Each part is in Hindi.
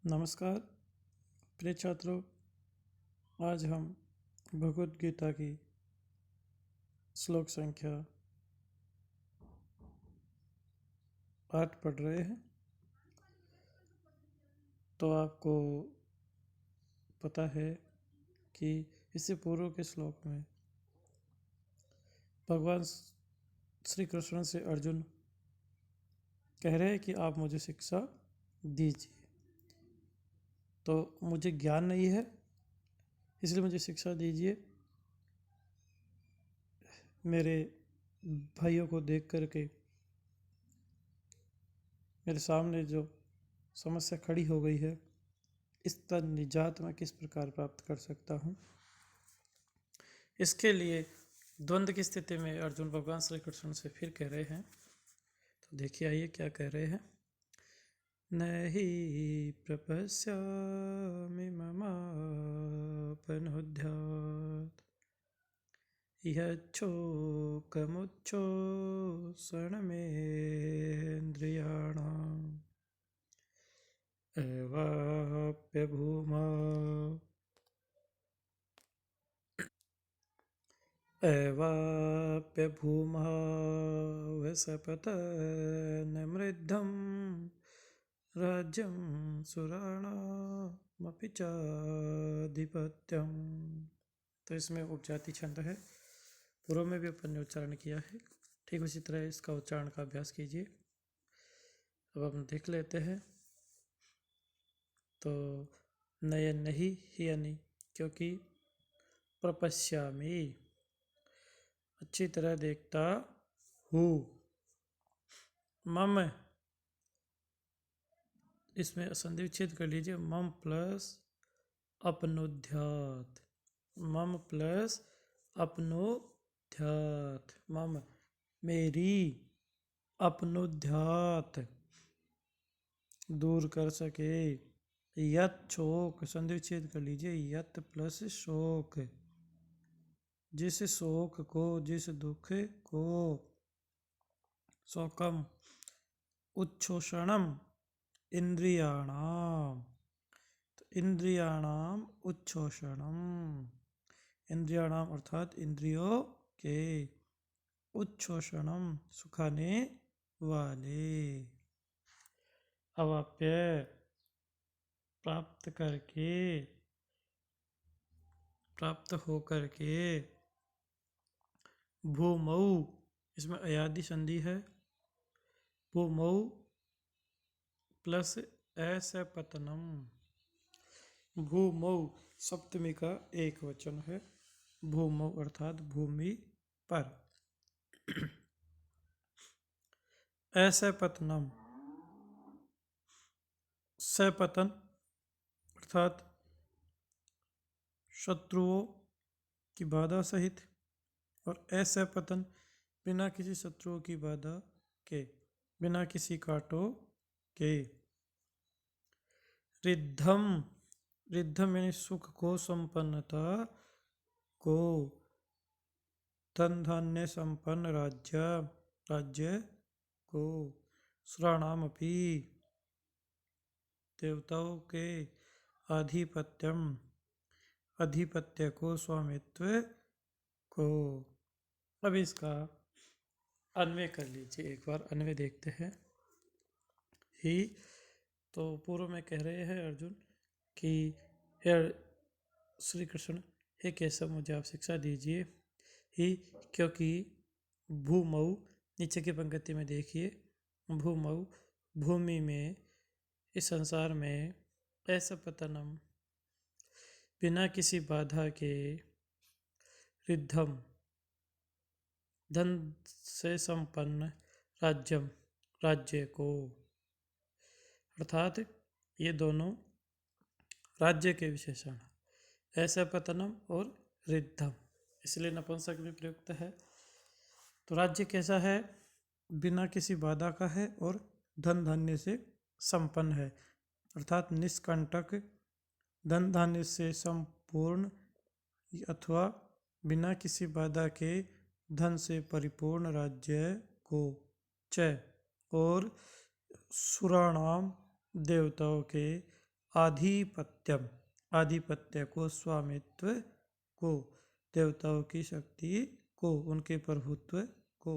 नमस्कार प्रिय छात्रों। आज हम भगवद गीता की श्लोक संख्या 8 पढ़ रहे हैं। तो आपको पता है कि इससे पूर्व के श्लोक में भगवान श्री कृष्ण से अर्जुन कह रहे हैं कि आप मुझे शिक्षा दीजिए। तो मुझे ज्ञान नहीं है, इसलिए मुझे शिक्षा दीजिए। मेरे भाइयों को देख करके मेरे सामने जो समस्या खड़ी हो गई है, इसका निजात मैं किस प्रकार प्राप्त कर सकता हूँ। इसके लिए द्वंद्व की स्थिति में अर्जुन भगवान श्री कृष्ण से फिर कह रहे हैं। तो देखिए, आइए क्या कह रहे हैं। नहि प्रपश्यामि ममापनुद्यात् यच्छोकमुच्छोषणमेन्द्रियाणाम् एवाप्यभूमः वसपतनमृद्धं राज्यं सुराणामपि चाधिपत्यम्। तो इसमें उपजाति छंद है। पूर्व में भी अपन ने उच्चारण किया है, ठीक उसी तरह इसका उच्चारण का अभ्यास कीजिए। अब हम देख लेते हैं। तो नयन नहीं ही यानी क्योंकि प्रपश्यामि अच्छी तरह देखता हूँ। मम इसमें संधि विच्छेद कर लीजिए। मम प्लस अपनोध्यात, मम प्लस अपनोध्यात, मम मेरी, अपनोध्यात दूर कर सके। यत शोक संधि विच्छेद कर लीजिए। यत प्लस शोक, जिस शोक को, जिस दुख को। शोकम उच्छोषणम इंद्रियाणाम, तो इंद्रियाणाम उच्छोषणम, इंद्रियाणाम अर्थात इंद्रियों के, उच्छोषणम सुखाने वाले, अवाप्य प्राप्त करके, प्राप्त होकर के। भूमौ इसमें अयादि संधि है। भूमौ प्लस असपतनम, भूमौ सप्तमी का एक वचन है। भूमौ अर्थात भूमि पर। असपतनम सपतन अर्थात शत्रुओं की बाधा सहित, और असपतन बिना किसी शत्रुओं की बाधा के, बिना किसी कांटों के। रिद्धम, रिद्धम यानी सुख को, संपन्नता को। धन धान्य संपन्न राज्य, राज्य को। सुराणामपि देवताओं के। आधिपत्यम अधिपत्य को, स्वामित्व को। अब इसका अन्वय कर लीजिए। एक बार अन्वय देखते हैं। ही तो पूर्व में कह रहे हैं अर्जुन कि हे श्री कृष्ण, हे केशव, मुझे आप शिक्षा दीजिए। ही क्योंकि भूमौ नीचे की पंक्ति में देखिए, भूमौ भूमि में, इस संसार में, ऐसा पतनम बिना किसी बाधा के, रिद्धम धन से संपन्न, राज्यम राज्य को, अर्थात ये दोनों राज्य के विशेषण, ऐसा पतनम और रिद्धम, इसलिए नपुंसक भी प्रयुक्त है। तो राज्य कैसा है? बिना किसी बाधा का है और धन धान्य से संपन्न है, अर्थात निष्कंटक, धन धान्य से संपूर्ण, अथवा बिना किसी बाधा के धन से परिपूर्ण राज्य को। च और सुराणाम देवताओं के, आधिपत्यम, आधिपत्य को, स्वामित्व को, देवताओं की शक्ति को, उनके प्रभुत्व को,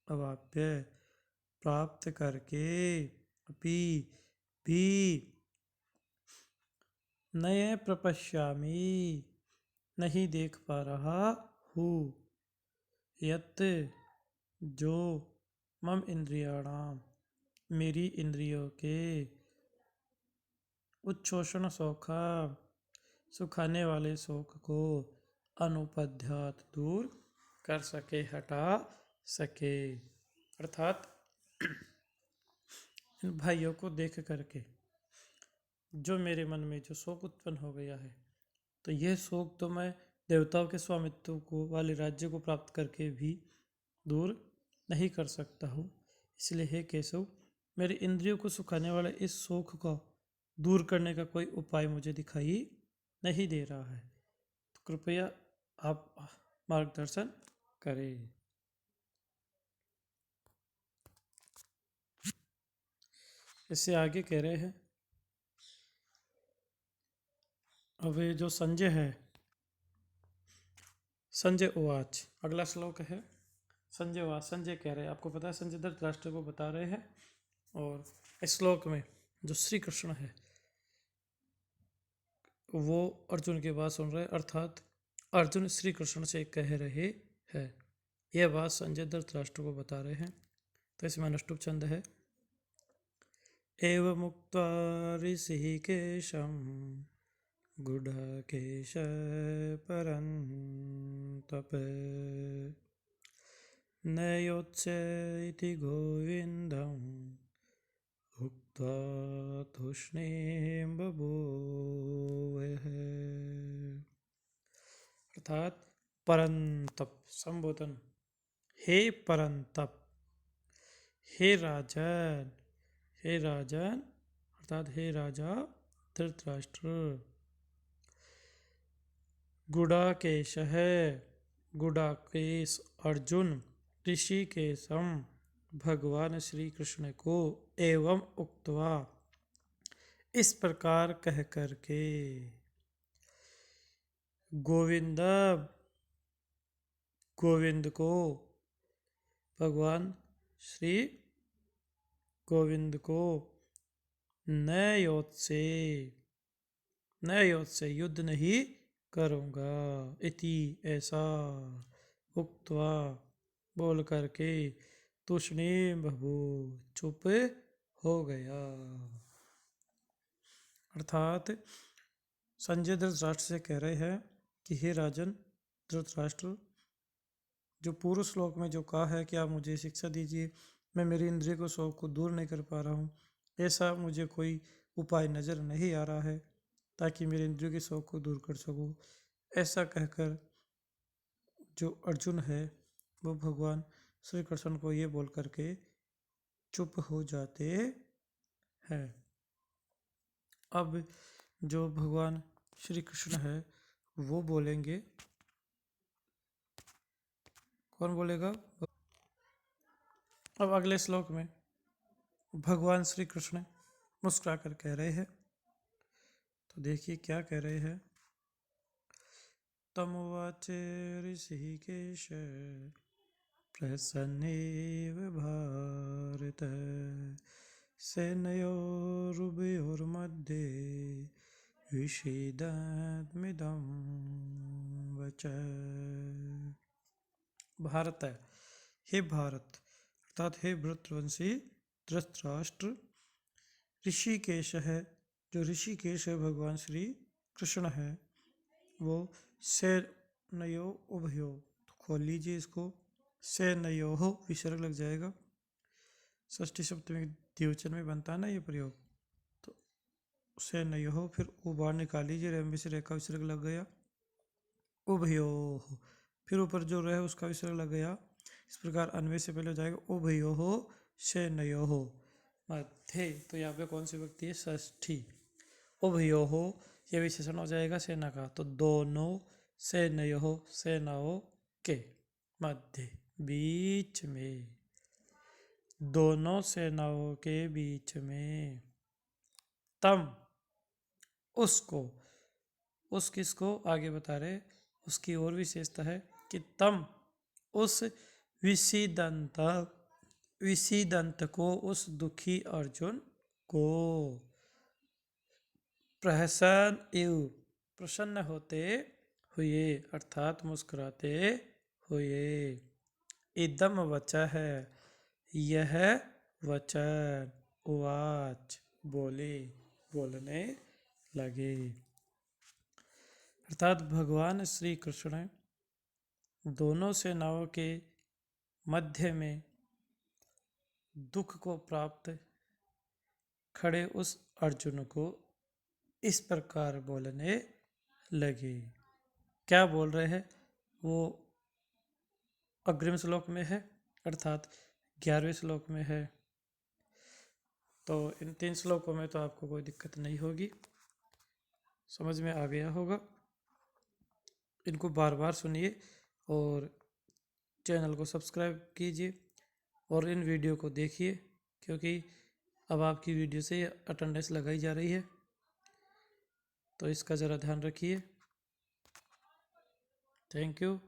अवाप्य प्राप्त करके, अपि भी, नये प्रपश्यामि नहीं देख पा रहा हूँ, यत् जो, मम इंद्रियाणाम मेरी इंद्रियों के, उच्छोषण शोखा सुखाने वाले शोक को, अनुपध्यात दूर कर सके, हटा सके। अर्थात इन भाइयों को देख करके जो मेरे मन में जो शोक उत्पन्न हो गया है, तो यह शोक तो मैं देवताओं के स्वामित्व को वाले राज्य को प्राप्त करके भी दूर नहीं कर सकता हूँ। इसलिए हे केशव, मेरे इंद्रियों को सुखाने वाले इस शोक को दूर करने का कोई उपाय मुझे दिखाई नहीं दे रहा है, तो कृपया आप मार्गदर्शन करें। इससे आगे कह रहे हैं, अब ये जो संजय है, संजय उवाच, अगला श्लोक है संजय उवाच। संजय कह रहे हैं, आपको पता है संजय धृतराष्ट्र को बता रहे हैं, और इस श्लोक में जो श्री कृष्ण है वो अर्जुन की बात सुन रहे हैं, अर्थात अर्जुन श्री कृष्ण से कह रहे हैं। यह बात संजय धृतराष्ट्र को बता रहे हैं। तो इसमें अनुष्टुप छंद है, एव मुक्त्वा ऋषिकेशं गुडाकेश परन्तप न योत्स्य इति गोविन्दं उक्त्वा तूष्णीं बभूवः। अर्थात परंतप संबोधन, हे परंतप, हे राजन, हे राजन अर्थात हे राजा धृतराष्ट्र, गुडाकेश है, गुडाकेश अर्जुन, ऋषिकेशम भगवान श्री कृष्ण को, एवं उक्तवा इस प्रकार कह करके, गोविंद गोविंद को, भगवान श्री गोविंद को, न योत्से, न योत्से युद्ध नहीं करूँगा, इति ऐसा, उक्त्वा बोल करके, तूष्णीम बभू चुप हो गया। अर्थात संजय धृतराष्ट्र से कह रहे हैं कि हे राजन धृतराष्ट्र, जो पूर्व श्लोक में जो कहा है कि आप मुझे शिक्षा दीजिए, मैं मेरी इंद्रिय को शोक को दूर नहीं कर पा रहा हूँ, ऐसा मुझे कोई उपाय नज़र नहीं आ रहा है ताकि मेरे इंद्रियों के शोक को दूर कर सकूँ। ऐसा कहकर जो अर्जुन है वो भगवान श्री कृष्ण को ये बोल करके चुप हो जाते हैं। अब जो भगवान श्री कृष्ण है वो बोलेंगे, कौन बोलेगा? अब अगले श्लोक में भगवान श्री कृष्ण मुस्कुरा कर कह रहे हैं, तो देखिए क्या कह रहे हैं। तमुवाच ऋषिकेश प्रसन्नेव भारत सेनयोरुभयोर्मध्ये विषेदमिदं वच। भारत है, हे भारत अर्थात हे भृतवंशी धृतराष्ट्र, ऋषिकेश है, जो ऋषिकेश है भगवान श्री कृष्ण है, वो सेनयो उभयो, तो खोल लीजिए इसको, सेनयो हो विसर्ग लग जाएगा, षष्ठी सप्तमी द्विवचन में बनता है ना ये प्रयोग, तो सेनयो हो, फिर वो बाहर निकाल लीजिए, रेम से रेखा विसर्ग लग गया, उभयो हो, फिर ऊपर जो रहे उसका विसर्ग लग गया, इस प्रकार अन्वय से पहले हो जाएगा उभयो हो सेनयो हो मध्य, तो यहाँ पे कौन सी व्यक्ति है? षष्ठी। उभयो हो यह विशेषण हो जाएगा सेना का, तो दोनों सेनयो सेनाओं के मध्य, बीच में, दोनों सेनाओं के बीच में, तम उसको, उस किसको आगे बता रहे, उसकी और विशेषता है कि तम उस विषीदंत विषीदंत को, उस दुखी अर्जुन को, प्रसन्न होते हुए अर्थात मुस्कुराते हुए, इदम वचः यह वचन, उवाच बोले, बोलने लगे। अर्थात भगवान श्री कृष्ण दोनों सेनाओं के मध्य में दुख को प्राप्त खड़े उस अर्जुन को इस प्रकार बोलने लगे। क्या बोल रहे हैं वो अग्रिम श्लोक में है, अर्थात 11वें श्लोक में है। तो इन 3 श्लोकों में तो आपको कोई दिक्कत नहीं होगी, समझ में आ गया होगा। इनको बार बार सुनिए और चैनल को सब्सक्राइब कीजिए और इन वीडियो को देखिए, क्योंकि अब आपकी वीडियो से अटेंडेंस लगाई जा रही है, तो इसका ज़रा ध्यान रखिए। Thank you.